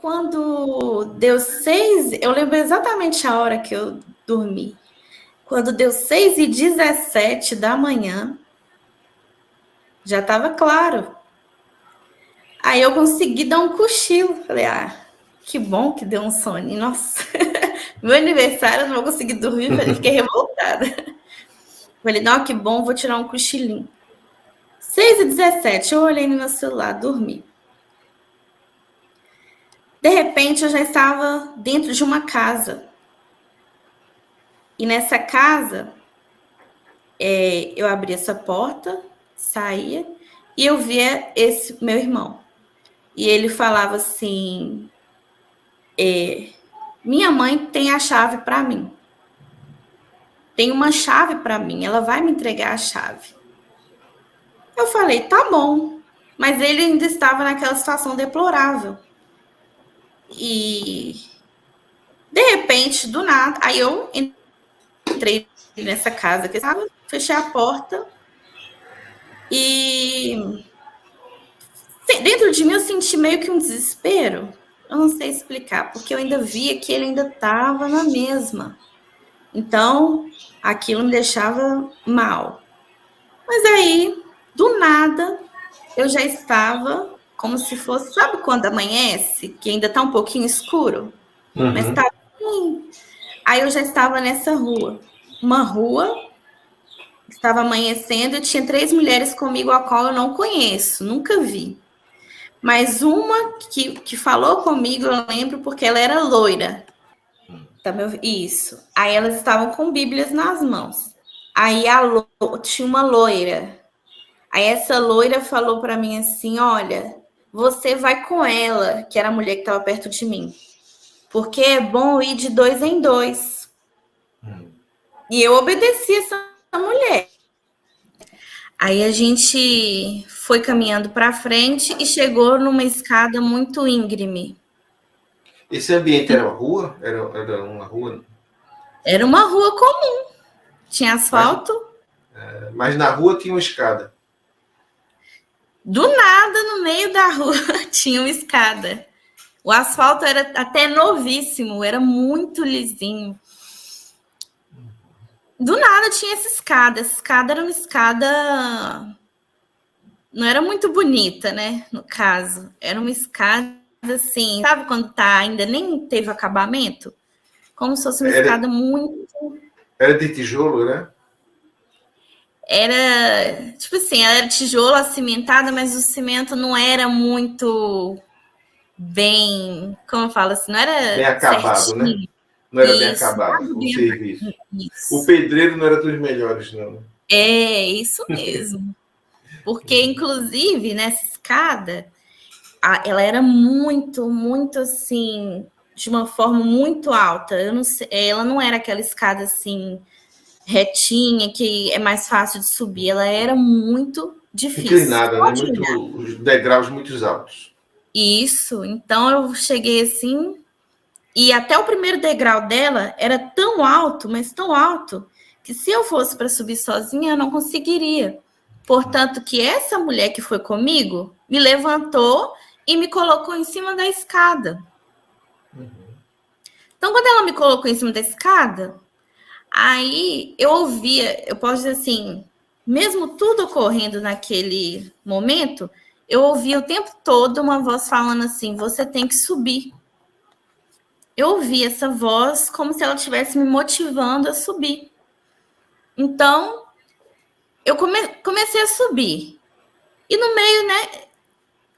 quando deu 6, eu lembro exatamente a hora que eu dormi. Quando deu 6h17 da manhã, já estava claro. Aí eu consegui dar um cochilo. Falei, que bom que deu um sono. Nossa, meu aniversário eu não vou conseguir dormir. Fiquei revoltada. Falei, não, que bom, vou tirar um cochilinho. 6h17, eu olhei no meu celular, dormi. De repente, eu já estava dentro de uma casa. E nessa casa, eu abri essa porta, saía, e eu via esse meu irmão. E ele falava assim, minha mãe tem a chave para mim. Tem uma chave para mim, ela vai me entregar a chave. Eu falei, tá bom. Mas ele ainda estava naquela situação deplorável. E, de repente, do nada, aí eu entrei nessa casa que estava, fechei a porta e dentro de mim eu senti meio que um desespero. Eu não sei explicar, porque eu ainda via que ele ainda estava na mesma. Então, aquilo me deixava mal. Mas aí, do nada, eu já estava como se fosse, sabe quando amanhece, que ainda está um pouquinho escuro? Uhum. Mas está bem. Aí eu já estava nessa rua. Uma rua, estava amanhecendo e tinha 3 mulheres comigo, a qual eu não conheço, nunca vi. Mas uma que falou comigo, eu lembro, porque ela era loira. Isso. Aí elas estavam com bíblias nas mãos. Aí tinha uma loira. Aí essa loira falou para mim assim, olha, você vai com ela, que era a mulher que estava perto de mim. Porque é bom ir de 2 em 2. E eu obedeci essa mulher. Aí a gente foi caminhando para frente e chegou numa escada muito íngreme. Esse ambiente era uma rua? Era uma rua? Era uma rua comum. Tinha asfalto. Mas na rua tinha uma escada. Do nada, no meio da rua, tinha uma escada. O asfalto era até novíssimo, era muito lisinho. Do nada tinha essa escada. Essa escada era uma escada... Não era muito bonita, né? No caso. Era uma escada assim... Sabe quando ainda nem teve acabamento? Como se fosse uma escada muito... Era de tijolo, né? Era... Tipo assim, ela era tijolo acimentada, mas o cimento não era muito bem... Como eu falo assim? Não era bem acabado, certinho. Né? Não era bem acabado o serviço. Isso. O pedreiro não era dos melhores, não. Isso mesmo. Porque, inclusive, nessa escada, ela era muito, muito assim, de uma forma muito alta. Eu não sei, ela não era aquela escada assim, retinha, que é mais fácil de subir. Ela era muito difícil. Inclinada, né? Os degraus muito altos. Isso. Então eu cheguei assim, e até o primeiro degrau dela era tão alto, mas tão alto, que se eu fosse para subir sozinha, eu não conseguiria. Portanto, que essa mulher que foi comigo me levantou e me colocou em cima da escada. Então, quando ela me colocou em cima da escada, aí eu ouvia, eu posso dizer assim, mesmo tudo ocorrendo naquele momento, eu ouvia o tempo todo uma voz falando assim, você tem que subir. Eu ouvi essa voz como se ela estivesse me motivando a subir. Então, eu comecei a subir. E no meio, né,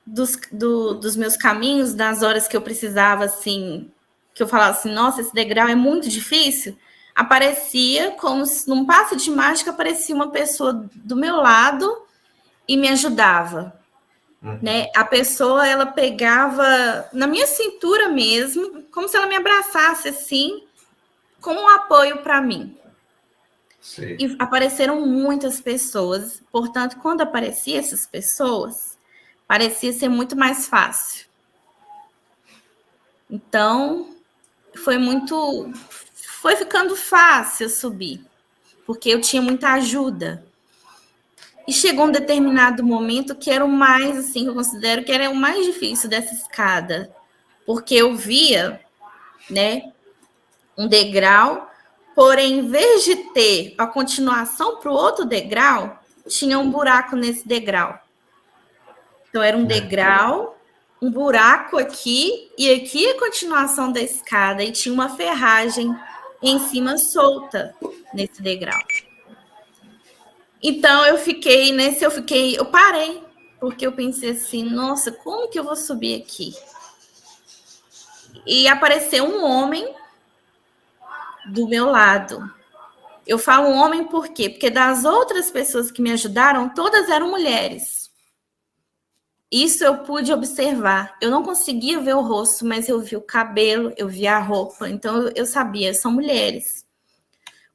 dos meus caminhos, das horas que eu precisava, assim, que eu falava assim, nossa, esse degrau é muito difícil, aparecia como se, num passe de mágica, aparecia uma pessoa do meu lado e me ajudava. Né? A pessoa, ela pegava na minha cintura mesmo, como se ela me abraçasse assim, com um apoio para mim. Sim. E apareceram muitas pessoas, portanto, quando apareciam essas pessoas, parecia ser muito mais fácil. Então, foi ficando fácil subir, porque eu tinha muita ajuda. E chegou um determinado momento que era o mais, assim, que eu considero que era o mais difícil dessa escada. porque eu via, né, um degrau, porém, em vez de ter a continuação para o outro degrau, tinha um buraco nesse degrau. Então, era um degrau, um buraco aqui, e aqui a continuação da escada, e tinha uma ferragem em cima solta nesse degrau. Então, eu parei, porque eu pensei assim, nossa, como que eu vou subir aqui? E apareceu um homem do meu lado. Eu falo um homem por quê? Porque das outras pessoas que me ajudaram, todas eram mulheres. Isso eu pude observar. Eu não conseguia ver o rosto, mas eu vi o cabelo, eu vi a roupa. Então eu sabia, são mulheres.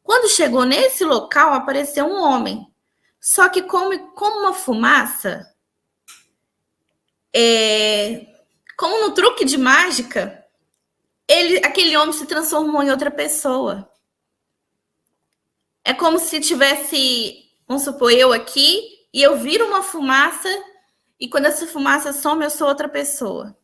Quando chegou nesse local, apareceu um homem. Só que como uma fumaça, como no truque de mágica, aquele homem se transformou em outra pessoa. É como se tivesse, vamos supor, eu aqui, e eu viro uma fumaça, e quando essa fumaça some, eu sou outra pessoa.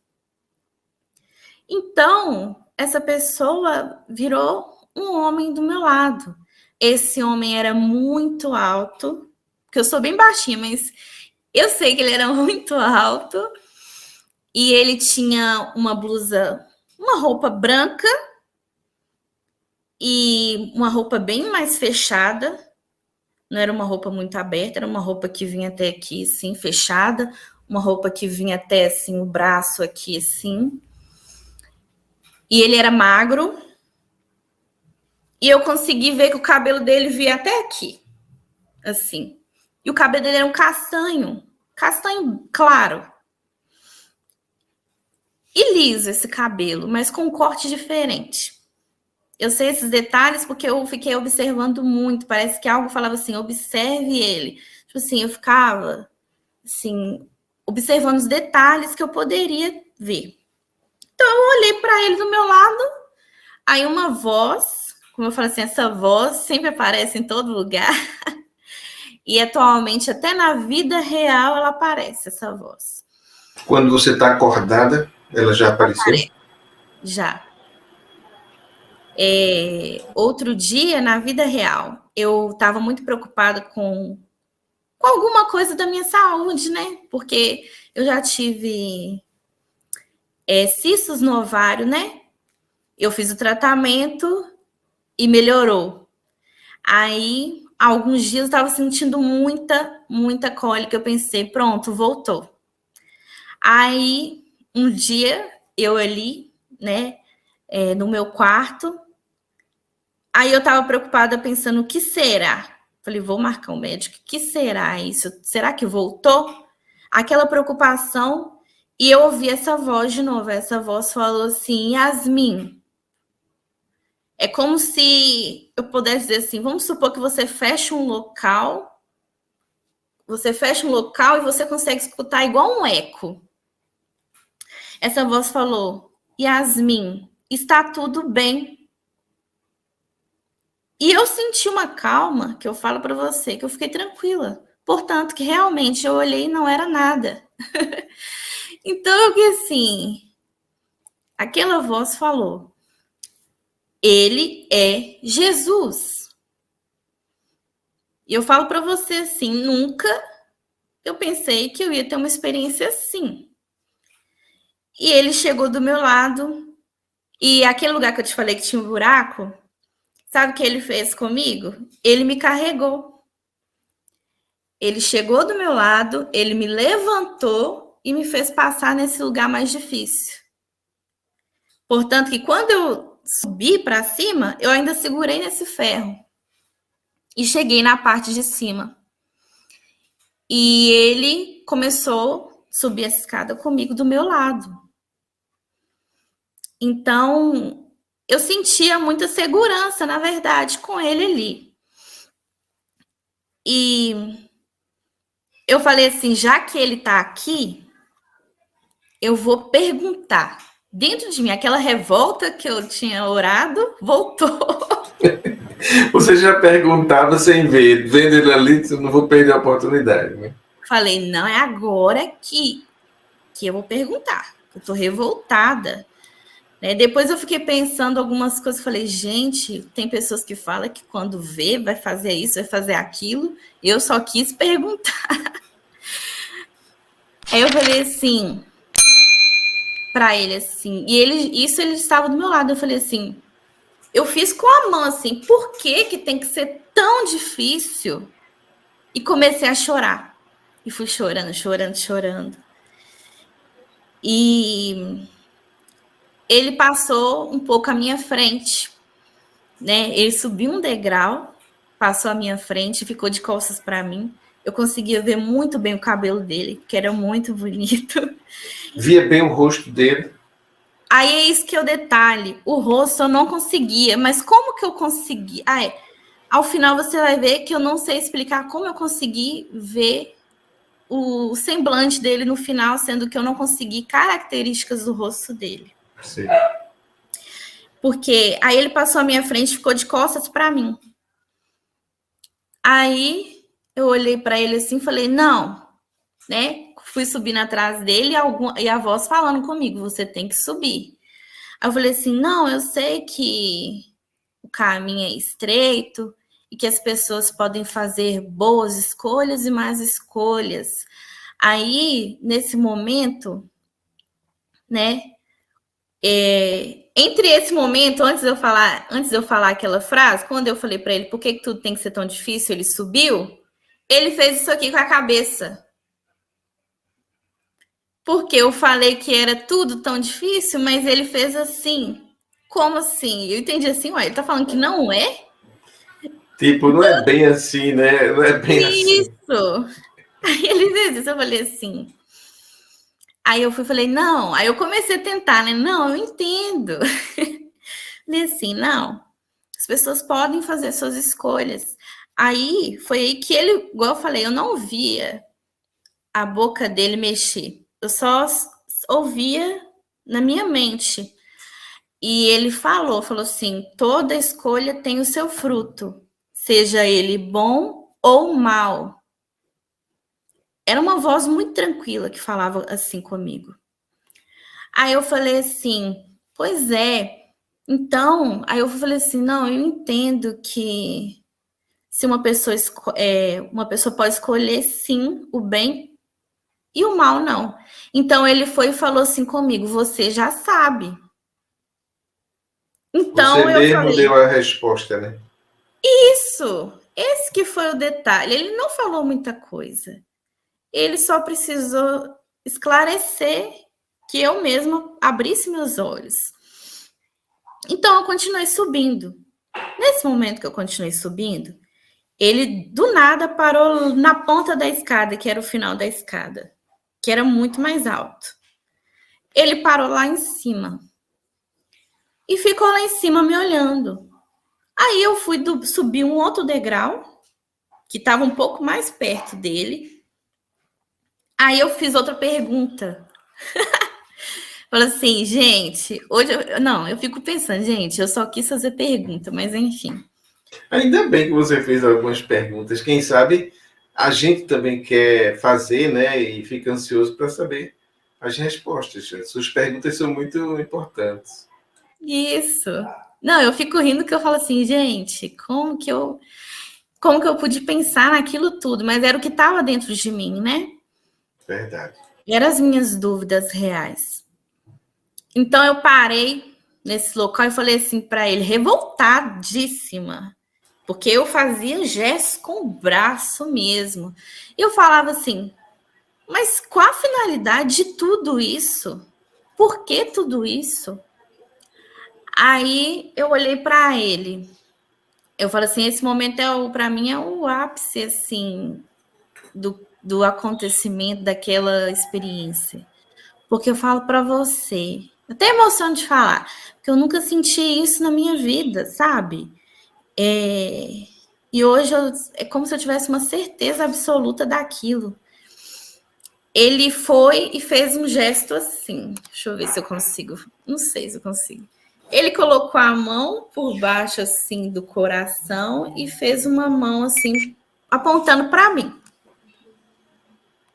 Então, essa pessoa virou um homem do meu lado. Esse homem era muito alto, porque eu sou bem baixinha, mas eu sei que ele era muito alto, e ele tinha uma blusa, uma roupa branca, e uma roupa bem mais fechada, não era uma roupa muito aberta, era uma roupa que vinha até aqui, assim, fechada, uma roupa que vinha até, assim, o braço aqui, assim. E ele era magro, e eu consegui ver que o cabelo dele via até aqui, assim. E o cabelo dele era um castanho claro. E liso esse cabelo, mas com um corte diferente. Eu sei esses detalhes porque eu fiquei observando muito. Parece que algo falava assim, observe ele. Tipo assim, eu ficava, assim, observando os detalhes que eu poderia ver. Então, eu olhei para ele do meu lado. Aí uma voz, como eu falei assim, essa voz sempre aparece em todo lugar. E atualmente, até na vida real, ela aparece, essa voz. Quando você está acordada, ela já apareceu? Já. Outro dia, na vida real, eu estava muito preocupada com alguma coisa da minha saúde, né? Porque eu já tive cistos no ovário, né? Eu fiz o tratamento e melhorou. Aí, há alguns dias, eu estava sentindo muita cólica. Eu pensei, pronto, voltou. Aí, um dia, eu ali, né, no meu quarto, aí eu estava preocupada pensando, o que será? Falei, vou marcar um médico, o que será isso? Será que voltou? Aquela preocupação, e eu ouvi essa voz de novo. Essa voz falou assim, Yasmin, é como se eu pudesse dizer assim, vamos supor que você fecha um local e você consegue escutar igual um eco. Essa voz falou, Yasmin, está tudo bem. E eu senti uma calma, que eu falo para você, que eu fiquei tranquila. Portanto, que realmente eu olhei e não era nada. Então, que assim, aquela voz falou, ele é Jesus. E eu falo para você assim, nunca eu pensei que eu ia ter uma experiência assim. E ele chegou do meu lado, e aquele lugar que eu te falei que tinha um buraco, sabe o que ele fez comigo? Ele me carregou. Ele chegou do meu lado, ele me levantou e me fez passar nesse lugar mais difícil. Portanto, que quando eu subi para cima, eu ainda segurei nesse ferro. E cheguei na parte de cima. E ele começou a subir essa escada comigo do meu lado. Então, eu sentia muita segurança, na verdade, com ele ali. E eu falei assim, já que ele está aqui, eu vou perguntar. Dentro de mim, aquela revolta que eu tinha orado, voltou. Você já perguntava sem ver, vendo ele ali, eu não vou perder a oportunidade, né? Falei, não, é agora que eu vou perguntar. Eu estou revoltada. Né? Depois eu fiquei pensando algumas coisas, falei, gente, tem pessoas que falam que quando vê, vai fazer isso, vai fazer aquilo. Eu só quis perguntar. Aí eu falei assim, para ele assim, e ele estava do meu lado, eu falei assim, eu fiz com a mão assim, por que que tem que ser tão difícil? E comecei a chorar. E fui chorando, chorando, chorando. E ele passou um pouco à minha frente, né? Ele subiu um degrau, passou à minha frente, ficou de costas para mim. Eu conseguia ver muito bem o cabelo dele, que era muito bonito. Via bem o rosto dele. Aí é isso que é o detalhe. O rosto eu não conseguia, mas como que eu consegui? Ao final você vai ver que eu não sei explicar como eu consegui ver o semblante dele no final, sendo que eu não consegui características do rosto dele. Sim. Porque aí ele passou à minha frente e ficou de costas para mim. Aí eu olhei para ele assim e falei, não, né? Fui subindo atrás dele e a voz falando comigo, você tem que subir. Aí eu falei assim, não, eu sei que o caminho é estreito e que as pessoas podem fazer boas escolhas e más escolhas. Aí, nesse momento, né? Entre esse momento, antes de eu falar aquela frase, quando eu falei para ele por que tudo tem que ser tão difícil, ele subiu, ele fez isso aqui com a cabeça. Porque eu falei que era tudo tão difícil, mas ele fez assim. Como assim? Eu entendi assim, ué, ele tá falando que não é? Tipo, não é bem assim, né? Não é bem assim. Isso! Aí ele fez isso, eu falei assim. Aí eu falei, não. Aí eu comecei a tentar, né? Não, eu entendo. Falei assim, não. As pessoas podem fazer suas escolhas. Aí foi aí que ele, igual eu falei, eu não via a boca dele mexer. Eu só ouvia na minha mente. E ele falou assim, toda escolha tem o seu fruto, seja ele bom ou mal. Era uma voz muito tranquila que falava assim comigo. Aí eu falei assim, pois é. Então, aí eu falei assim, não, eu entendo que se uma pessoa pode escolher sim o bem e o mal não. Então ele foi e falou assim comigo, você já sabe. Você Então eu mesmo falei, deu a resposta, né? isso, esse que foi o detalhe. Ele não falou muita coisa. Ele só precisou esclarecer que eu mesma abrisse meus olhos. Então eu continuei subindo. Nesse momento que eu continuei subindo, ele do nada parou na ponta da escada, que era o final da escada, que era muito mais alto. Ele parou lá em cima e ficou lá em cima me olhando. Aí eu fui subir um outro degrau, que estava um pouco mais perto dele. Aí eu fiz outra pergunta. Falei assim, gente, hoje eu fico pensando, gente, eu só quis fazer pergunta, mas enfim. Ainda bem que você fez algumas perguntas. Quem sabe a gente também quer fazer, né? E fica ansioso para saber as respostas. Suas perguntas são muito importantes. Isso. Não, eu fico rindo que eu falo assim, gente, como que eu pude pensar naquilo tudo? Mas era o que estava dentro de mim, né? Verdade. Eram as minhas dúvidas reais. Então eu parei nesse local e falei assim para ele, revoltadíssima, porque eu fazia gestos com o braço mesmo. E eu falava assim, mas qual a finalidade de tudo isso? Por que tudo isso? Aí eu olhei para ele. Eu falo assim, esse momento para mim é o ápice assim do acontecimento daquela experiência. Porque eu falo para você, até emoção de falar, porque eu nunca senti isso na minha vida, sabe? E hoje é como se eu tivesse uma certeza absoluta daquilo. Ele foi e fez um gesto assim. Deixa eu ver se eu consigo. Não sei se eu consigo. Ele colocou a mão por baixo assim do coração e fez uma mão assim apontando para mim,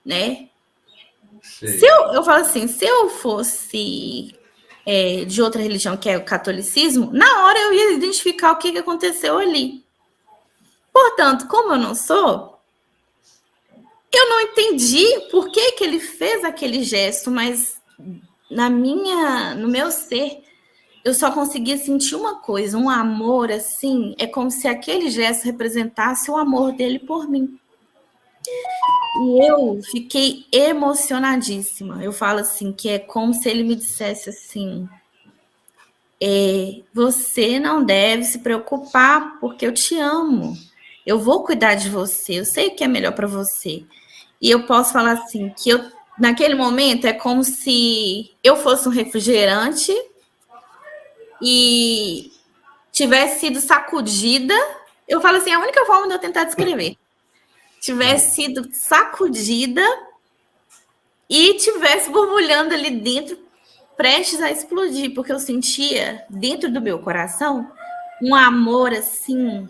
né? Sim. Eu falo assim, se eu fosse de outra religião, que é o catolicismo, na hora eu ia identificar o que aconteceu ali. Portanto, como eu não sou, eu não entendi por que ele fez aquele gesto, mas no meu ser, eu só conseguia sentir uma coisa, um amor assim, é como se aquele gesto representasse o amor dele por mim. E eu fiquei emocionadíssima. Eu falo assim, que é como se ele me dissesse assim, você não deve se preocupar, porque eu te amo. Eu vou cuidar de você, eu sei o que é melhor para você. E eu posso falar assim, que naquele momento é como se eu fosse um refrigerante e tivesse sido sacudida. Eu falo assim, a única forma de eu tentar descrever. Tivesse sido sacudida e tivesse borbulhando ali dentro, prestes a explodir, porque eu sentia dentro do meu coração um amor assim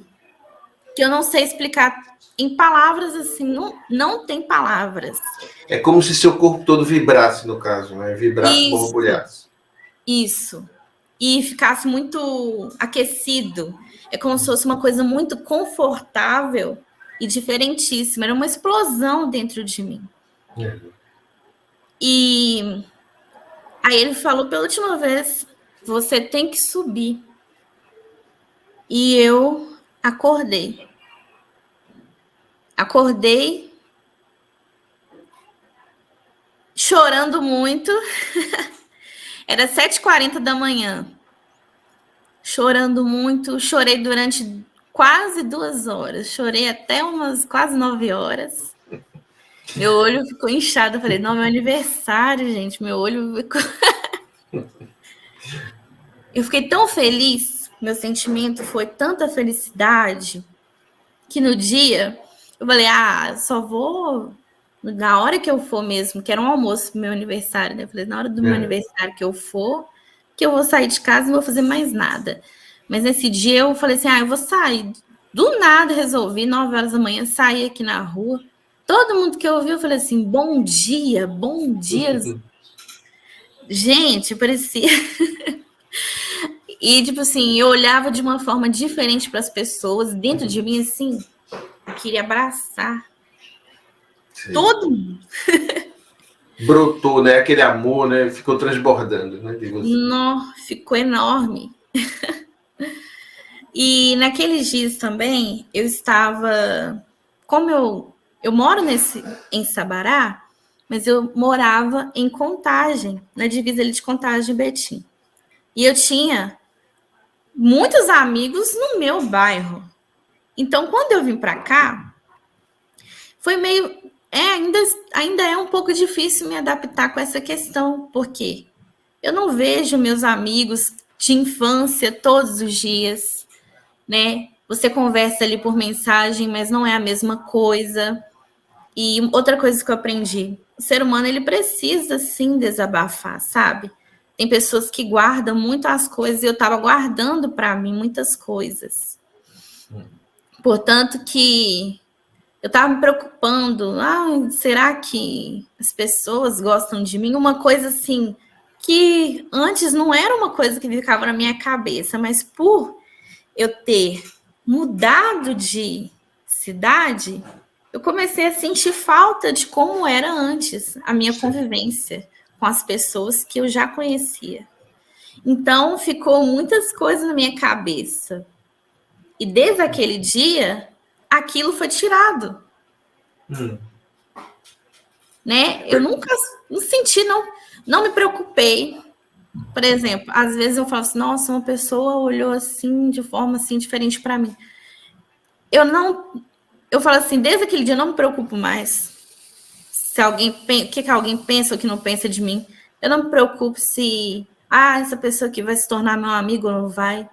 que eu não sei explicar em palavras, assim, não tem palavras. É como se seu corpo todo vibrasse, no caso, né? Vibrasse, borbulhasse. Isso. E ficasse muito aquecido. É como se fosse uma coisa muito confortável e diferentíssima. Era uma explosão dentro de mim. E aí ele falou pela última vez, você tem que subir. E eu acordei. Acordei chorando muito. Era 7h40 da manhã. Chorando muito. Chorei durante quase 2 horas. Chorei até umas quase 9 horas. Meu olho ficou inchado. Eu falei, não, meu aniversário, gente. Meu olho ficou... Eu fiquei tão feliz. Meu sentimento foi tanta felicidade que no dia eu falei, só vou na hora que eu for mesmo, que era um almoço pro meu aniversário, né? Eu falei, na hora do meu aniversário que eu for, que eu vou sair de casa e não vou fazer mais nada. Mas nesse dia eu falei assim, eu vou sair. Do nada resolvi, 9 horas da manhã, sair aqui na rua. Todo mundo que eu ouvi, eu falei assim, bom dia, bom dia. Gente, parecia... E, tipo assim, eu olhava de uma forma diferente para as pessoas. Dentro de mim, assim, eu queria abraçar. Sim. Todo mundo. Brotou, né? Aquele amor, né? Ficou transbordando, né? De você. Não, ficou enorme. E naqueles dias também, eu estava... Como eu moro em Sabará, mas eu morava em Contagem, na divisa ali de Contagem e Betim. E eu tinha muitos amigos no meu bairro. Então, quando eu vim para cá, foi meio... ainda é um pouco difícil me adaptar com essa questão, porque eu não vejo meus amigos de infância todos os dias, né? Você conversa ali por mensagem, mas não é a mesma coisa. E outra coisa que eu aprendi, o ser humano, ele precisa, sim, desabafar, sabe? Tem pessoas que guardam muito as coisas, e eu estava guardando para mim muitas coisas. Portanto, que eu estava me preocupando, será que as pessoas gostam de mim? Uma coisa assim, que antes não era uma coisa que ficava na minha cabeça, mas por eu ter mudado de cidade, eu comecei a sentir falta de como era antes a minha convivência com as pessoas que eu já conhecia. Então, ficou muitas coisas na minha cabeça. E desde aquele dia, aquilo foi tirado. Né? Eu nunca me senti, não me preocupei. Por exemplo, às vezes eu falo assim, nossa, uma pessoa olhou assim, de forma assim, diferente para mim. Eu falo assim, desde aquele dia eu não me preocupo mais. Se alguém o que alguém pensa ou que não pensa de mim. Eu não me preocupo se essa pessoa aqui vai se tornar meu amigo ou não vai.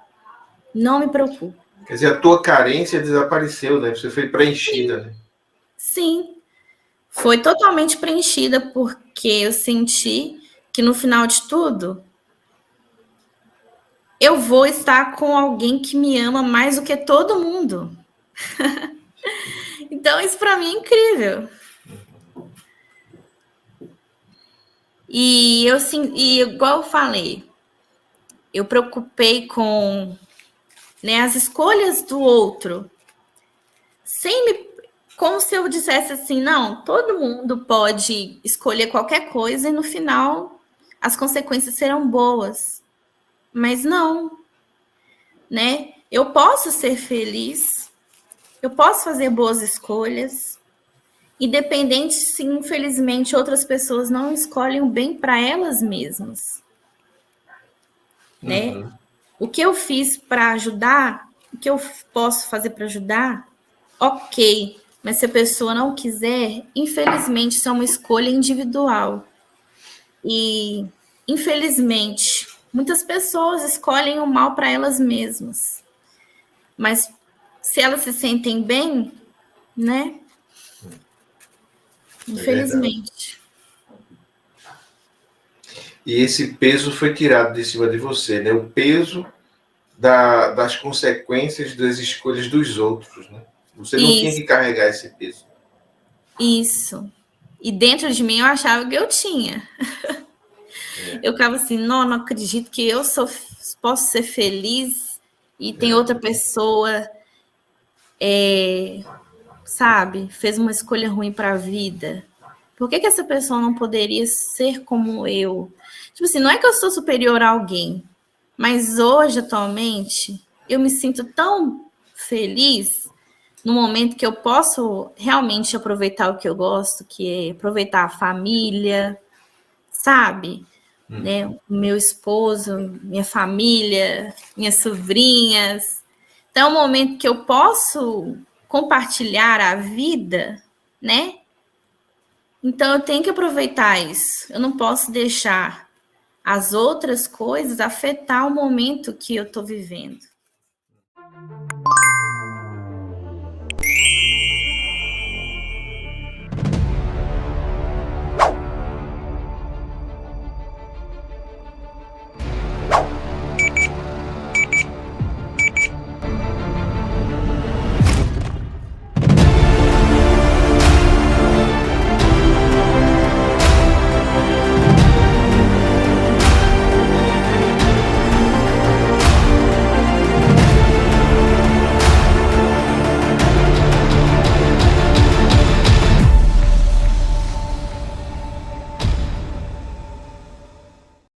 Não me preocupo. Quer dizer, a tua carência desapareceu, né? Você foi preenchida, né? Sim. Foi totalmente preenchida, porque eu senti que no final de tudo, eu vou estar com alguém que me ama mais do que todo mundo. Então, isso para mim é incrível. E igual eu falei, eu preocupei com, né, as escolhas do outro, como se eu dissesse assim, não, todo mundo pode escolher qualquer coisa e no final as consequências serão boas. Mas não, né? Eu posso ser feliz, eu posso fazer boas escolhas, independente se, infelizmente, outras pessoas não escolhem o bem para elas mesmas, né? Uhum. O que eu fiz para ajudar, o que eu posso fazer para ajudar, ok. Mas se a pessoa não quiser, infelizmente, isso é uma escolha individual. E, infelizmente, muitas pessoas escolhem o mal para elas mesmas. Mas se elas se sentem bem, né? Infelizmente. E esse peso foi tirado de cima de você, né? O peso das consequências das escolhas dos outros, né? Você não tinha que carregar esse peso. Isso. E dentro de mim eu achava que eu tinha. Eu ficava assim, não acredito que eu posso ser feliz e tem outra pessoa, sabe, fez uma escolha ruim para a vida. Por que essa pessoa não poderia ser como eu? Tipo assim, não é que eu sou superior a alguém, mas hoje, atualmente, eu me sinto tão feliz no momento que eu posso realmente aproveitar o que eu gosto, que é aproveitar a família, sabe? Né? O meu esposo, minha família, minhas sobrinhas. Então, é um momento que eu posso compartilhar a vida, né? Então, eu tenho que aproveitar isso. Eu não posso deixar as outras coisas afetar o momento que eu estou vivendo.